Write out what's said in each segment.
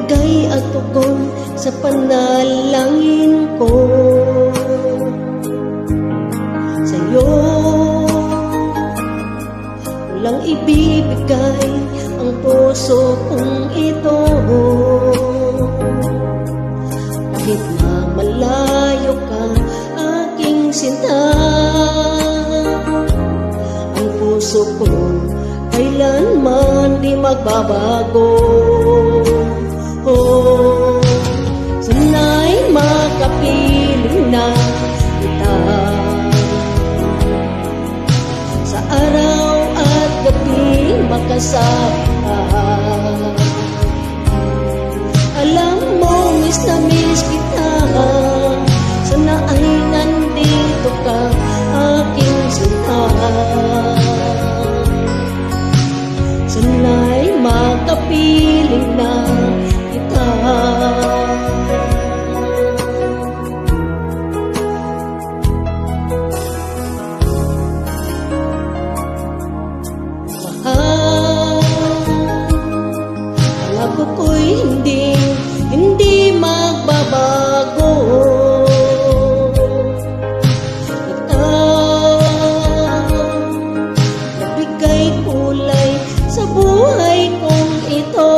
ibigay ang tugon sa panalangin ko sa'yo. Walang ibibigay ang puso kong ito, kahit na malayo ka aking sinta. Ang puso ko kailanman di magbabago. Oh, sana'y makapiling na kita sa araw at gabi makasama. Alam mo, miss na miss kita, sana ay nandito ka aking sinta. Sana'y makapiling na kita. Mahal, pangako ko'y hindi magbabago. Ikaw, nabigay kulay sa buhay kong ito.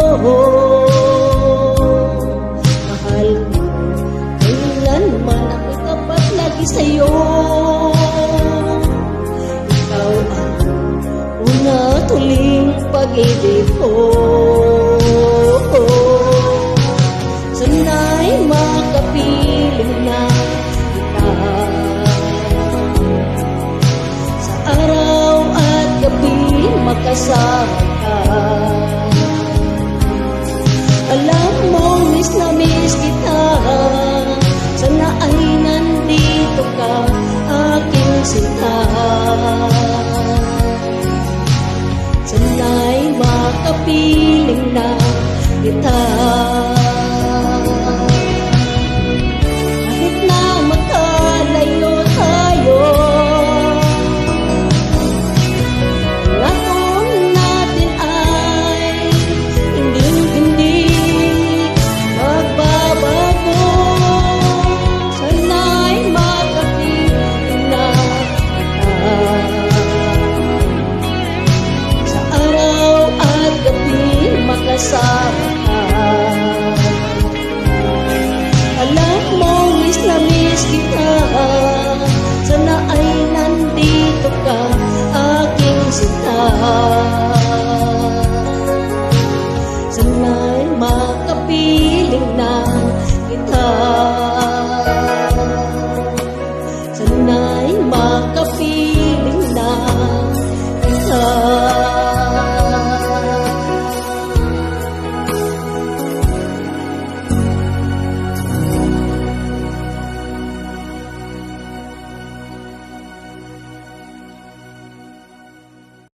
Mahal ko, kailanman ako'y tapat lagi sa'yo. Ikaw ang una tuling pag-ibig ko. Sana'y makapiling na kita sa araw at gabi makasama ka. Alam mo, miss na miss kita, sana ay nandito ka aking sinta. Sana'y makapiling na kita. Kahit na magkalayo tayo, kasama ka. Alam mo, miss na miss kita, sana ay nandito ka aking sinta.